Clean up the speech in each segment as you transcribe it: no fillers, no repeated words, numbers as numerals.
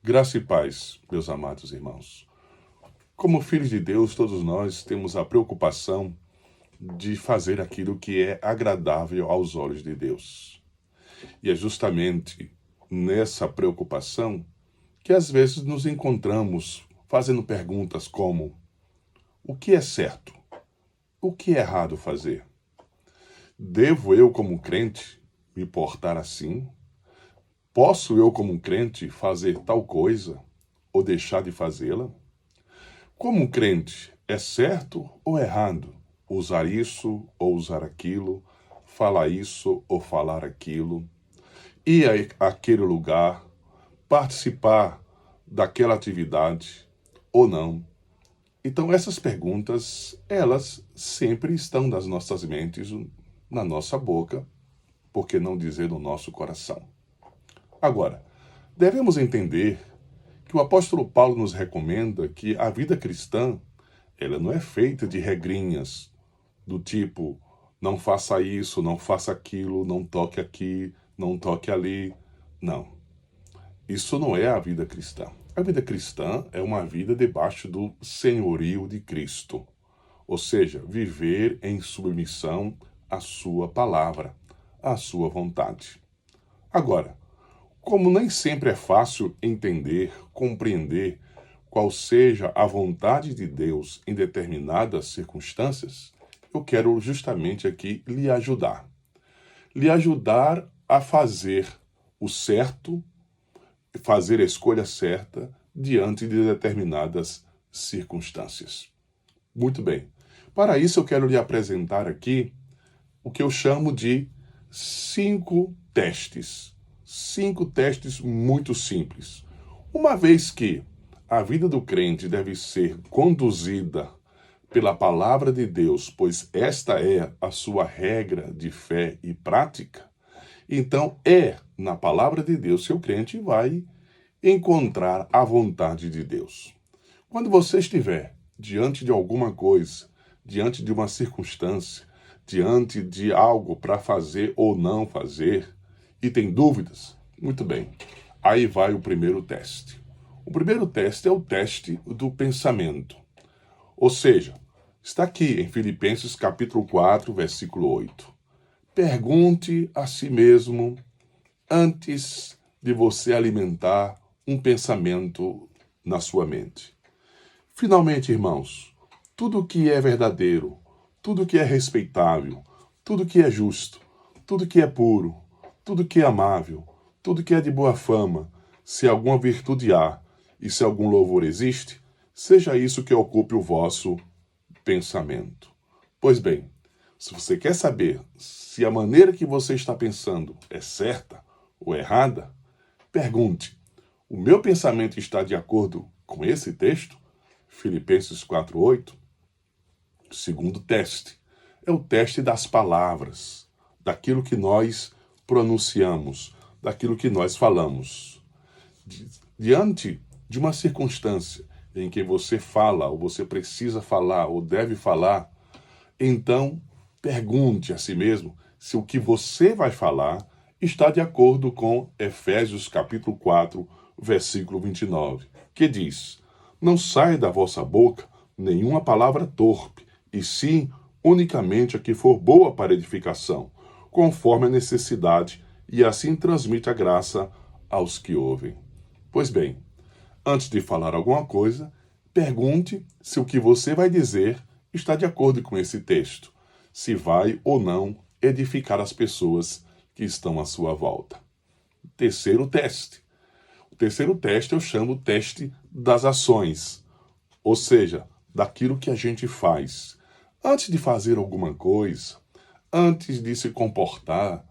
Graça e paz, meus amados irmãos. Como filhos de Deus, todos nós temos a preocupação de fazer aquilo que é agradável aos olhos de Deus. E é justamente nessa preocupação que às vezes nos encontramos fazendo perguntas como: o que é certo? O que é errado fazer? Devo eu, como crente, me portar assim? Posso eu, como crente, fazer tal coisa ou deixar de fazê-la? Como crente, é certo ou errado usar isso ou usar aquilo, falar isso ou falar aquilo, ir àquele lugar, participar daquela atividade ou não? Então essas perguntas, elas sempre estão nas nossas mentes, na nossa boca, por que não dizer no nosso coração? Agora, devemos entender que o apóstolo Paulo nos recomenda que a vida cristã, ela não é feita de regrinhas do tipo: não faça isso, não faça aquilo, não toque aqui, não toque ali. Não. Isso não é a vida cristã. A vida cristã é uma vida debaixo do senhorio de Cristo. Ou seja, viver em submissão à sua palavra, à sua vontade. Agora, como nem sempre é fácil entender, compreender qual seja a vontade de Deus em determinadas circunstâncias, eu quero justamente aqui lhe ajudar. Lhe ajudar a fazer o certo, fazer a escolha certa diante de determinadas circunstâncias. Muito bem. Para isso eu quero lhe apresentar aqui o que eu chamo de 5 testes. 5 testes muito simples. Uma vez que a vida do crente deve ser conduzida pela palavra de Deus, pois esta é a sua regra de fé e prática, então é na palavra de Deus que o crente vai encontrar a vontade de Deus. Quando você estiver diante de alguma coisa, diante de uma circunstância, diante de algo para fazer ou não fazer, e tem dúvidas, muito bem, aí vai o primeiro teste. O primeiro teste é o teste do pensamento. Ou seja, está aqui em Filipenses capítulo 4, versículo 8. Pergunte a si mesmo antes de você alimentar um pensamento na sua mente. Finalmente, irmãos, tudo que é verdadeiro, tudo que é respeitável, tudo que é justo, tudo que é puro, tudo que é amável, tudo que é de boa fama, se alguma virtude há e se algum louvor existe, seja isso que ocupe o vosso pensamento. Pois bem, se você quer saber se a maneira que você está pensando é certa ou errada, pergunte: o meu pensamento está de acordo com esse texto? Filipenses 4:8. O segundo teste é o teste das palavras, daquilo que nós pronunciamos, daquilo que nós falamos. Diante de uma circunstância em que você fala, ou você precisa falar, ou deve falar, então pergunte a si mesmo se o que você vai falar está de acordo com Efésios capítulo 4, versículo 29, que diz: não saia da vossa boca nenhuma palavra torpe, e sim unicamente a que for boa para edificação, conforme a necessidade, e assim transmite a graça aos que ouvem. Pois bem, antes de falar alguma coisa, pergunte se o que você vai dizer está de acordo com esse texto, se vai ou não edificar as pessoas que estão à sua volta. Terceiro teste. O terceiro teste eu chamo o teste das ações, ou seja, daquilo que a gente faz. Antes de fazer alguma coisa, antes de se comportar,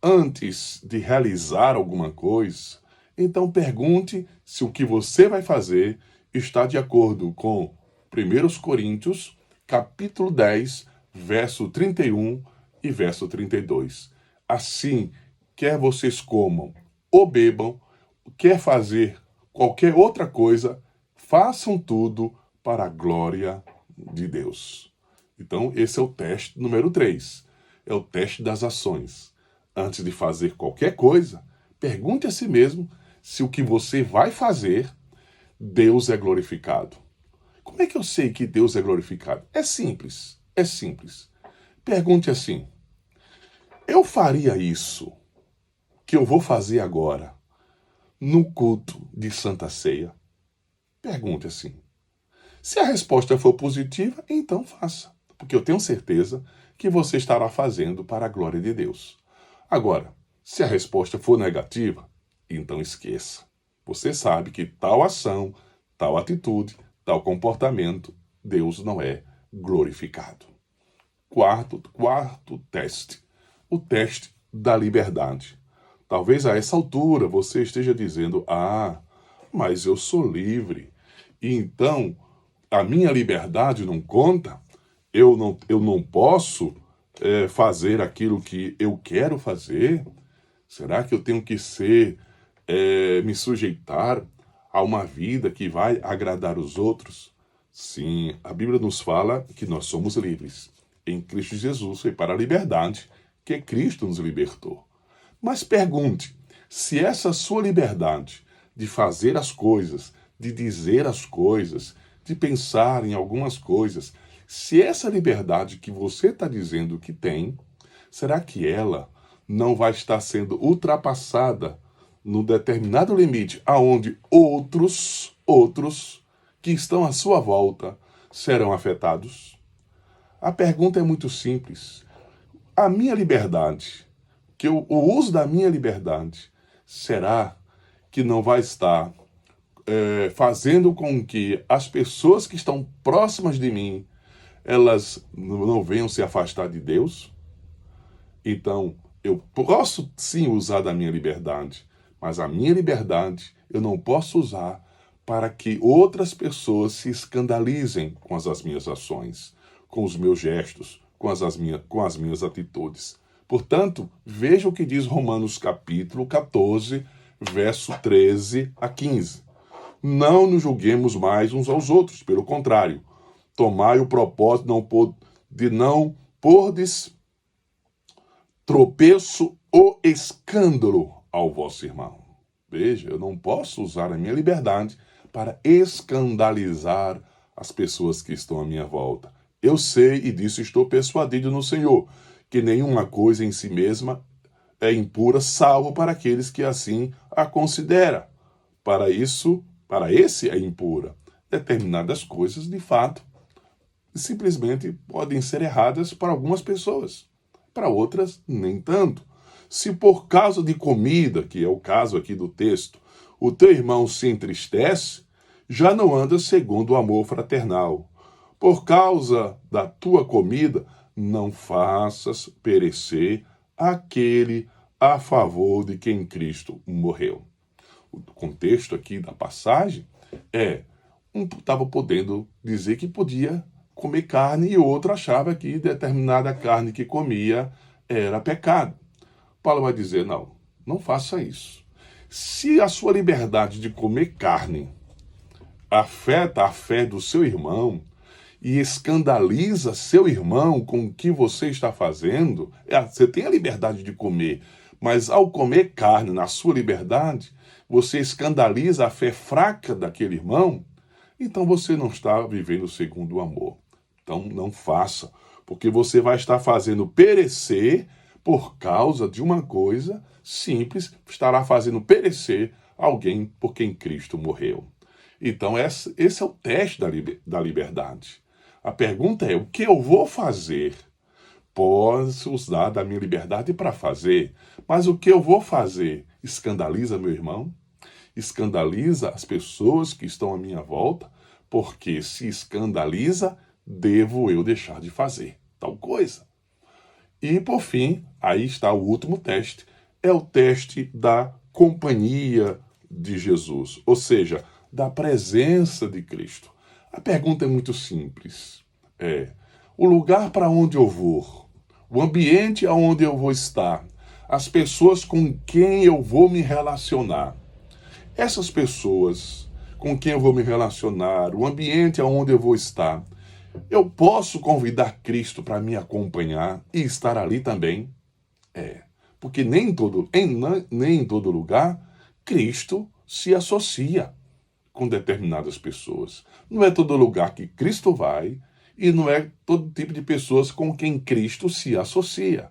antes de realizar alguma coisa, então pergunte se o que você vai fazer está de acordo com 1 Coríntios, capítulo 10, verso 31 e verso 32. Assim, quer vocês comam ou bebam, quer fazer qualquer outra coisa, façam tudo para a glória de Deus. Então, esse é o teste número 3. É o teste das ações. Antes de fazer qualquer coisa, pergunte a si mesmo se o que você vai fazer, Deus é glorificado. Como é que eu sei que Deus é glorificado? É simples, é simples. Pergunte assim: eu faria isso que eu vou fazer agora no culto de Santa Ceia? Pergunte assim. Se a resposta for positiva, então faça, porque eu tenho certeza que você estará fazendo para a glória de Deus. Agora, se a resposta for negativa, então esqueça. Você sabe que tal ação, tal atitude, tal comportamento, Deus não é glorificado. Quarto teste. O teste da liberdade. Talvez a essa altura você esteja dizendo: mas eu sou livre. E então a minha liberdade não conta? Eu não posso fazer aquilo que eu quero fazer? Será que eu tenho que me sujeitar a uma vida que vai agradar os outros? Sim, a Bíblia nos fala que nós somos livres. Em Cristo Jesus foi para a liberdade que Cristo nos libertou. Mas pergunte, se essa sua liberdade de fazer as coisas, de dizer as coisas, de pensar em algumas coisas, se essa liberdade que você está dizendo que tem, será que ela não vai estar sendo ultrapassada num determinado limite aonde outros que estão à sua volta serão afetados? A pergunta é muito simples. A minha liberdade, o uso da minha liberdade, será que não vai estar fazendo com que as pessoas que estão próximas de mim, elas não venham se afastar de Deus? Então, eu posso sim usar da minha liberdade, mas a minha liberdade eu não posso usar para que outras pessoas se escandalizem com as minhas ações, com os meus gestos, com as minhas atitudes. Portanto, veja o que diz Romanos capítulo 14, verso 13 a 15. Não nos julguemos mais uns aos outros, pelo contrário, tomai o propósito de não pordes tropeço ou escândalo ao vosso irmão. Veja, eu não posso usar a minha liberdade para escandalizar as pessoas que estão à minha volta. Eu sei, e disso estou persuadido no Senhor, que nenhuma coisa em si mesma é impura, salvo para aqueles que assim a considera. Para esse é impura. Determinadas coisas, de fato, simplesmente podem ser erradas para algumas pessoas. Para outras, nem tanto. Se por causa de comida, que é o caso aqui do texto, o teu irmão se entristece, já não anda segundo o amor fraternal. Por causa da tua comida, não faças perecer aquele a favor de quem Cristo morreu. O contexto aqui da passagem estava podendo dizer que podia comer carne e outro achava que determinada carne que comia era pecado. Paulo vai dizer, não faça isso. Se a sua liberdade de comer carne afeta a fé do seu irmão e escandaliza seu irmão com o que você está fazendo, você tem a liberdade de comer, mas ao comer carne na sua liberdade, você escandaliza a fé fraca daquele irmão, então você não está vivendo segundo o amor. Então não faça, porque você vai estar fazendo perecer por causa de uma coisa simples, estará fazendo perecer alguém por quem Cristo morreu. Então esse é o teste da liberdade. A pergunta é, o que eu vou fazer? Posso usar da minha liberdade para fazer, mas o que eu vou fazer escandaliza meu irmão? Escandaliza as pessoas que estão à minha volta? Porque se escandaliza, devo eu deixar de fazer tal coisa. E por fim, aí está o último teste, é o teste da companhia de Jesus, ou seja, da presença de Cristo. A pergunta é muito simples, o lugar para onde eu vou, o ambiente aonde eu vou estar, as pessoas com quem eu vou me relacionar, essas pessoas com quem eu vou me relacionar, o ambiente aonde eu vou estar, eu posso convidar Cristo para me acompanhar e estar ali também? Porque nem em todo lugar Cristo se associa com determinadas pessoas. Não é todo lugar que Cristo vai e não é todo tipo de pessoas com quem Cristo se associa.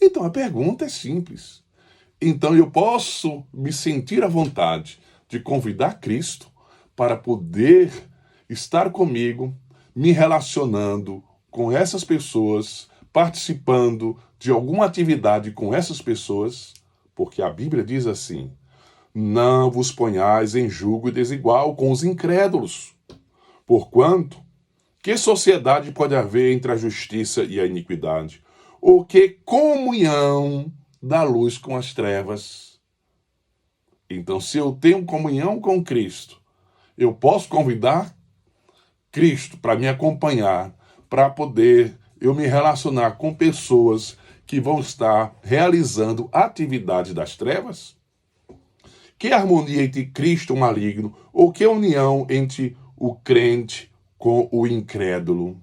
Então a pergunta é simples. Então eu posso me sentir à vontade de convidar Cristo para poder estar comigo, me relacionando com essas pessoas, participando de alguma atividade com essas pessoas, porque a Bíblia diz assim: não vos ponhais em julgo desigual com os incrédulos, porquanto que sociedade pode haver entre a justiça e a iniquidade? Ou que comunhão da luz com as trevas? Então, se eu tenho comunhão com Cristo, eu posso convidar Cristo para me acompanhar, para poder eu me relacionar com pessoas que vão estar realizando atividades das trevas? Que harmonia entre Cristo e o maligno, ou que união entre o crente com o incrédulo?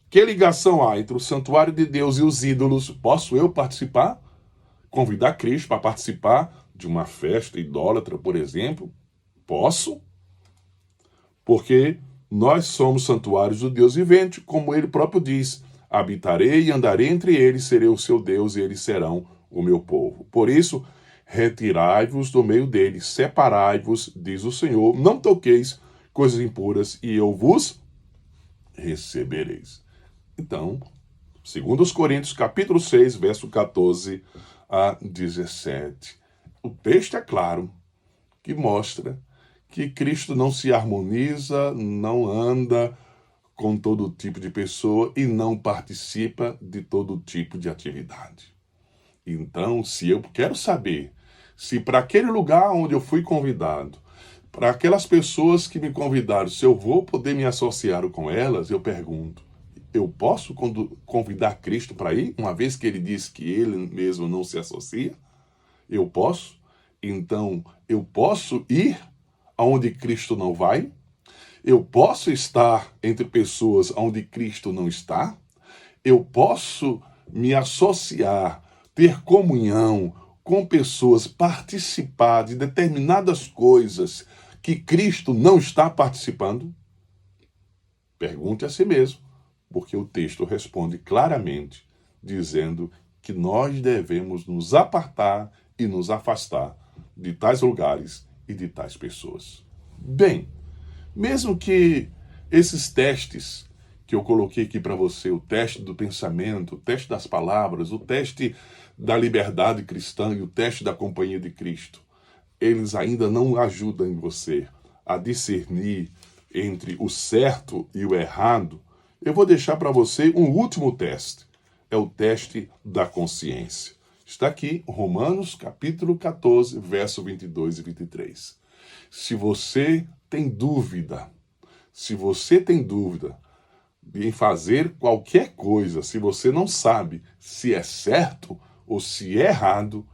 Que ligação há entre o santuário de Deus e os ídolos? Posso eu participar? Convidar Cristo para participar de uma festa idólatra, por exemplo? Posso? Porque nós somos santuários do Deus vivente, como ele próprio diz: habitarei e andarei entre eles, serei o seu Deus e eles serão o meu povo. Por isso, retirai-vos do meio deles, separai-vos, diz o Senhor, não toqueis coisas impuras e eu vos recebereis. Então, segundo os Coríntios, capítulo 6, verso 14 a 17. O texto é claro, que mostra que Cristo não se harmoniza, não anda com todo tipo de pessoa e não participa de todo tipo de atividade. Então, se eu quero saber se para aquele lugar onde eu fui convidado, para aquelas pessoas que me convidaram, se eu vou poder me associar com elas, eu pergunto: eu posso convidar Cristo para ir, uma vez que ele diz que ele mesmo não se associa? Eu posso? Então, eu posso ir aonde Cristo não vai? Eu posso estar entre pessoas onde Cristo não está? Eu posso me associar, ter comunhão com pessoas, participar de determinadas coisas que Cristo não está participando? Pergunte a si mesmo, porque o texto responde claramente, dizendo que nós devemos nos apartar e nos afastar de tais lugares e de tais pessoas. Bem, mesmo que esses testes que eu coloquei aqui para você, o teste do pensamento, o teste das palavras, o teste da liberdade cristã e o teste da companhia de Cristo, eles ainda não ajudam você a discernir entre o certo e o errado, eu vou deixar para você um último teste. É o teste da consciência. Está aqui, Romanos capítulo 14, verso 22 e 23. Se você tem dúvida em fazer qualquer coisa, se você não sabe se é certo ou se é errado,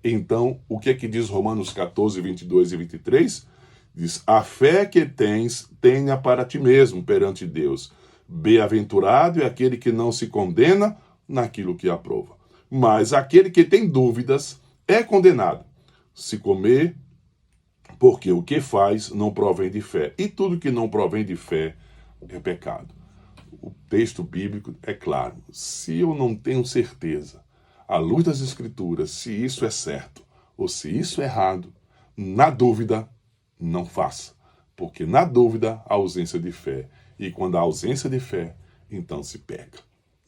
então o que é que diz Romanos 14, 22 e 23? Diz: a fé que tens, tenha para ti mesmo perante Deus. Bem-aventurado é aquele que não se condena naquilo que aprova. Mas aquele que tem dúvidas é condenado, se comer, porque o que faz não provém de fé. E tudo que não provém de fé é pecado. O texto bíblico é claro. Se eu não tenho certeza, à luz das Escrituras, se isso é certo ou se isso é errado, na dúvida, não faça. Porque na dúvida, há ausência de fé. E quando há ausência de fé, então se peca.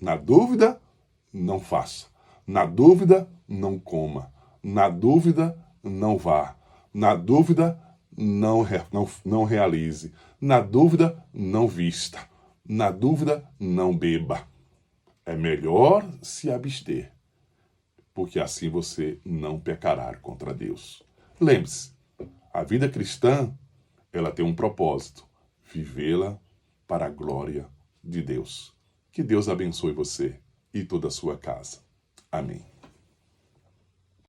Na dúvida, não faça. Na dúvida, não coma. Na dúvida, não vá. Na dúvida, não realize. Na dúvida, não vista. Na dúvida, não beba. É melhor se abster, porque assim você não pecará contra Deus. Lembre-se, a vida cristã, ela tem um propósito: vivê-la para a glória de Deus. Que Deus abençoe você e toda a sua casa. Amém.